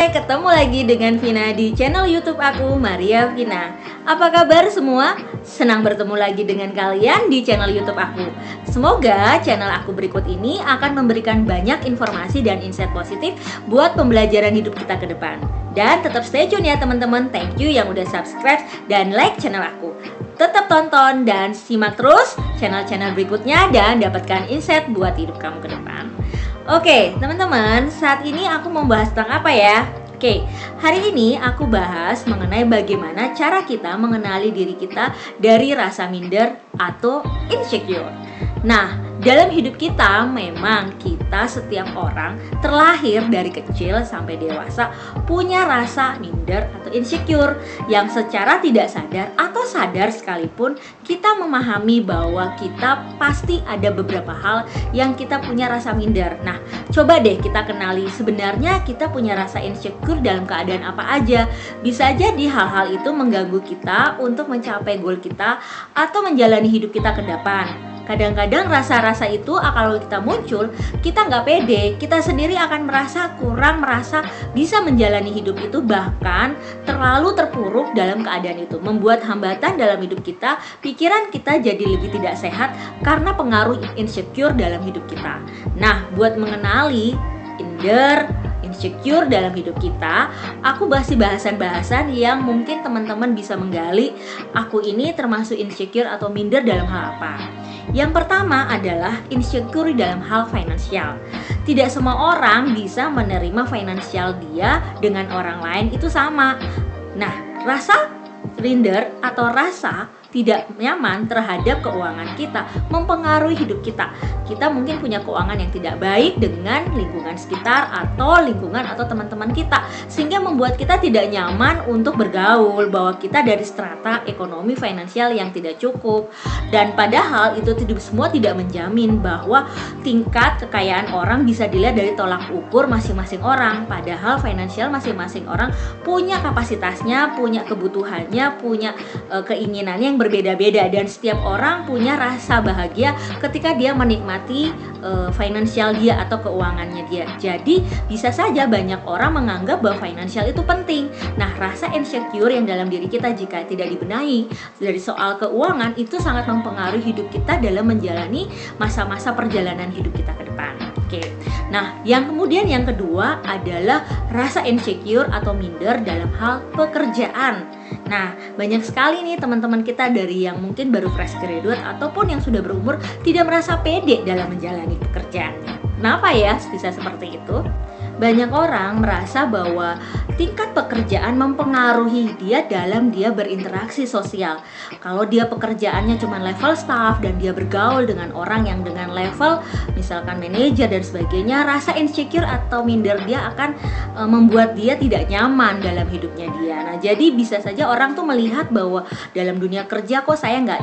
Hai, ketemu lagi dengan Vina di channel YouTube aku, Maria Vina. Apa kabar semua? Senang bertemu lagi dengan kalian di channel YouTube aku. Semoga channel aku berikut ini akan memberikan banyak informasi dan insight positif buat pembelajaran hidup kita ke depan. Dan tetap stay tune ya teman-teman. Thank you yang udah subscribe dan like channel aku. Tetap tonton dan simak terus channel-channel berikutnya dan dapatkan insight buat hidup kamu ke depan. Oke, teman-teman, saat ini aku mau bahas tentang apa ya? Oke, hari ini aku bahas mengenai bagaimana cara kita mengenali diri kita dari rasa minder atau insecure. Nah, dalam hidup kita memang kita setiap orang terlahir dari kecil sampai dewasa punya rasa minder atau insecure yang secara tidak sadar atau sadar sekalipun kita memahami bahwa kita pasti ada beberapa hal yang kita punya rasa minder. Nah, coba deh kita kenali sebenarnya kita punya rasa insecure dalam keadaan apa aja. Bisa jadi hal-hal itu mengganggu kita untuk mencapai goal kita atau menjalani hidup kita ke depan. Kadang-kadang rasa-rasa itu kalau kita muncul, kita nggak pede, kita sendiri akan merasa kurang, merasa bisa menjalani hidup itu, bahkan terlalu terpuruk dalam keadaan itu, membuat hambatan dalam hidup kita, pikiran kita jadi lebih tidak sehat karena pengaruh insecure dalam hidup kita. Nah, buat mengenali insecure dalam hidup kita, aku bahas bahasan-bahasan yang mungkin teman-teman bisa menggali aku ini termasuk insecure atau minder dalam hal apa. Yang pertama adalah insecure dalam hal finansial. Tidak semua orang bisa menerima finansial dia dengan orang lain itu sama. Nah, rasa minder atau rasa tidak nyaman terhadap keuangan kita mempengaruhi hidup kita. Kita mungkin punya keuangan yang tidak baik dengan lingkungan sekitar atau lingkungan atau teman-teman kita, sehingga membuat kita tidak nyaman untuk bergaul, bahwa kita dari strata ekonomi finansial yang tidak cukup. Dan padahal itu semua tidak menjamin bahwa tingkat kekayaan orang bisa dilihat dari tolak ukur masing-masing orang. Padahal finansial masing-masing orang punya kapasitasnya, punya kebutuhannya, punya keinginannya yang berbeda-beda, dan setiap orang punya rasa bahagia ketika dia menikmati finansial dia atau keuangannya dia. Jadi bisa saja banyak orang menganggap bahwa finansial itu penting. Nah, rasa insecure yang dalam diri kita jika tidak dibenahi dari soal keuangan itu sangat mempengaruhi hidup kita dalam menjalani masa-masa perjalanan hidup kita ke depan. Oke. Nah, yang kedua adalah rasa insecure atau minder dalam hal pekerjaan. Nah, banyak sekali nih teman-teman kita dari yang mungkin baru fresh graduate ataupun yang sudah berumur tidak merasa pede dalam menjalani pekerjaannya. Kenapa ya bisa seperti itu? Banyak orang merasa bahwa tingkat pekerjaan mempengaruhi dia dalam dia berinteraksi sosial. Kalau dia pekerjaannya cuma level staff dan dia bergaul dengan orang yang dengan level misalkan manajer dan sebagainya, rasa insecure atau minder dia akan membuat dia tidak nyaman dalam hidupnya dia. Nah, jadi bisa saja orang tuh melihat bahwa dalam dunia kerja kok saya nggak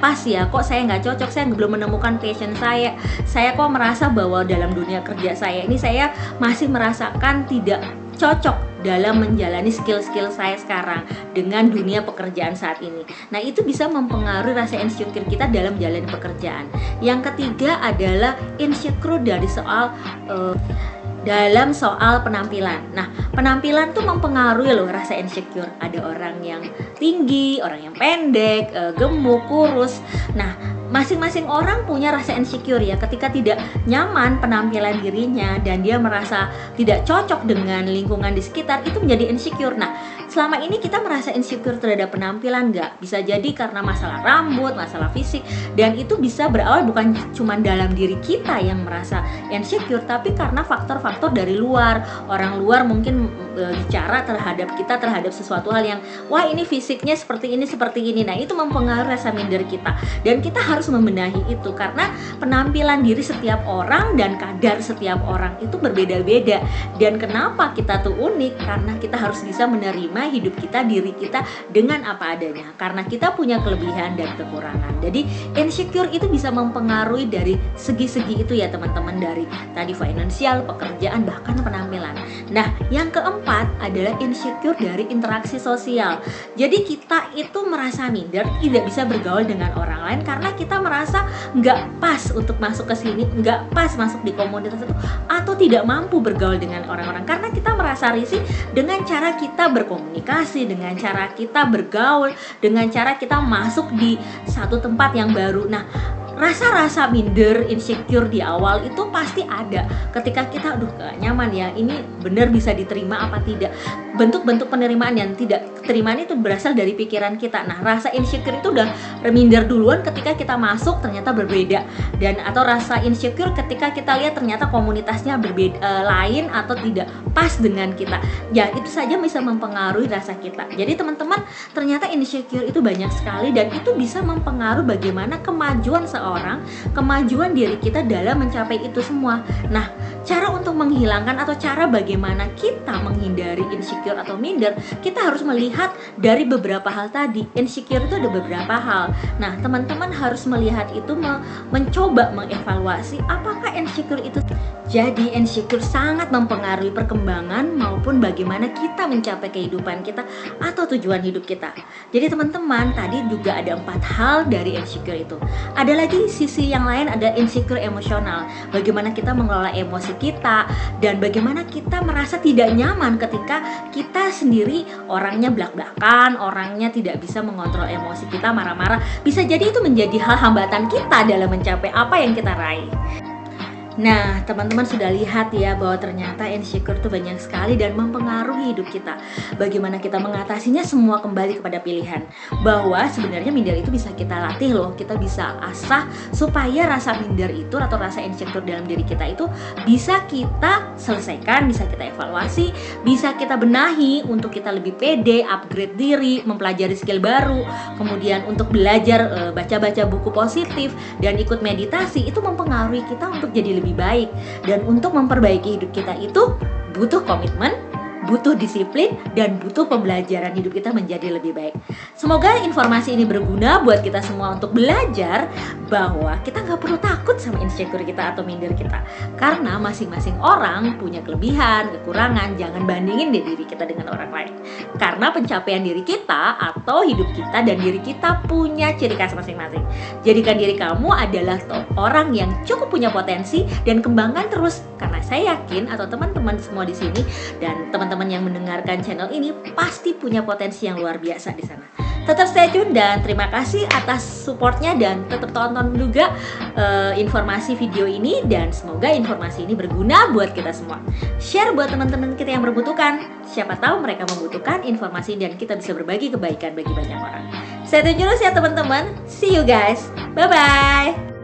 pas ya, kok saya nggak cocok, saya belum menemukan passion saya kok merasa bahwa dalam dunia kerja saya ini saya masih merasakan tidak cocok dalam menjalani skill-skill saya sekarang dengan dunia pekerjaan saat ini. Nah, itu bisa mempengaruhi rasa insecure kita dalam menjalani pekerjaan. Yang ketiga adalah insecure dari dalam soal penampilan. Nah, penampilan tuh mempengaruhi loh rasa insecure. Ada orang yang tinggi, orang yang pendek, gemuk, kurus. Nah, masing-masing orang punya rasa insecure ya, ketika tidak nyaman penampilan dirinya dan dia merasa tidak cocok dengan lingkungan di sekitar, itu menjadi insecure. Nah, selama ini kita merasa insecure terhadap penampilan nggak? Bisa jadi karena masalah rambut, masalah fisik, dan itu bisa berawal bukan cuma dalam diri kita yang merasa insecure, tapi karena faktor-faktor dari luar. Orang luar mungkin bicara terhadap kita, terhadap sesuatu hal yang wah ini fisiknya seperti ini. Nah, itu mempengaruhi rasa minder kita, dan kita harus membenahi itu karena penampilan diri setiap orang dan kadar setiap orang itu berbeda-beda. Dan kenapa kita tuh unik? Karena kita harus bisa menerima menerima hidup kita, diri kita dengan apa adanya, karena kita punya kelebihan dan kekurangan. Jadi insecure itu bisa mempengaruhi dari segi-segi itu ya teman-teman, dari tadi finansial, pekerjaan, bahkan penampilan. Nah, yang keempat adalah insecure dari interaksi sosial. Jadi kita itu merasa minder, tidak bisa bergaul dengan orang lain karena kita merasa nggak pas untuk masuk ke sini, nggak pas masuk di komunitas itu, atau tidak mampu bergaul dengan orang-orang karena kita merasa risih dengan cara kita berkomunikasi, dengan cara kita bergaul, dengan cara kita masuk di satu tempat yang baru. Nah, rasa-rasa minder, insecure di awal itu pasti ada ketika kita gak nyaman ya, ini benar bisa diterima apa tidak. Bentuk-bentuk penerimaan yang tidak keterimaan itu berasal dari pikiran kita. Nah, rasa insecure itu udah minder duluan ketika kita masuk ternyata berbeda, dan atau rasa insecure ketika kita lihat ternyata komunitasnya berbeda, lain atau tidak pas dengan kita. Ya, itu saja bisa mempengaruhi rasa kita. Jadi teman-teman, ternyata insecure itu banyak sekali dan itu bisa mempengaruhi bagaimana kemajuan orang, kemajuan diri kita dalam mencapai itu semua. Nah, cara untuk menghilangkan atau cara bagaimana kita menghindari insecure atau minder, kita harus melihat dari beberapa hal tadi. Insecure itu ada beberapa hal. Nah, teman-teman harus melihat itu, mencoba mengevaluasi apakah insecure itu. Jadi insecure sangat mempengaruhi perkembangan maupun bagaimana kita mencapai kehidupan kita atau tujuan hidup kita. Jadi teman-teman, tadi juga ada 4 hal dari insecure itu. Ada lagi sisi yang lain, ada insecure emosional. Bagaimana kita mengelola emosi kita dan bagaimana kita merasa tidak nyaman ketika kita sendiri orangnya blak-blakan, orangnya tidak bisa mengontrol emosi kita, marah-marah. Bisa jadi itu menjadi hal hambatan kita dalam mencapai apa yang kita raih. Nah, teman-teman sudah lihat ya bahwa ternyata insecure itu banyak sekali dan mempengaruhi hidup kita. Bagaimana kita mengatasinya, semua kembali kepada pilihan. Bahwa sebenarnya minder itu bisa kita latih loh, kita bisa asah supaya rasa minder itu atau rasa insecure dalam diri kita itu bisa kita selesaikan, bisa kita evaluasi, bisa kita benahi untuk kita lebih pede, upgrade diri, mempelajari skill baru, kemudian untuk belajar baca-baca buku positif dan ikut meditasi. Itu mempengaruhi kita untuk jadi lebih baik, dan untuk memperbaiki hidup kita itu butuh komitmen, butuh disiplin, dan butuh pembelajaran hidup kita menjadi lebih baik. Semoga informasi ini berguna buat kita semua untuk belajar bahwa kita nggak perlu takut sama insecure kita atau minder kita, karena masing-masing orang punya kelebihan, kekurangan. Jangan bandingin deh diri kita dengan orang lain, karena pencapaian diri kita atau hidup kita dan diri kita punya ciri khas masing-masing. Jadikan diri kamu adalah orang yang cukup punya potensi dan kembangkan terus, karena saya yakin atau teman-teman semua di sini dan teman-teman yang mendengarkan channel ini pasti punya potensi yang luar biasa di sana. Tetap stay tune dan terima kasih atas supportnya, dan tetap tonton juga informasi video ini, dan semoga informasi ini berguna buat kita semua. Share buat teman-teman kita yang membutuhkan. Siapa tahu mereka membutuhkan informasi dan kita bisa berbagi kebaikan bagi banyak orang. Stay tune terus ya teman-teman. See you guys. Bye-bye.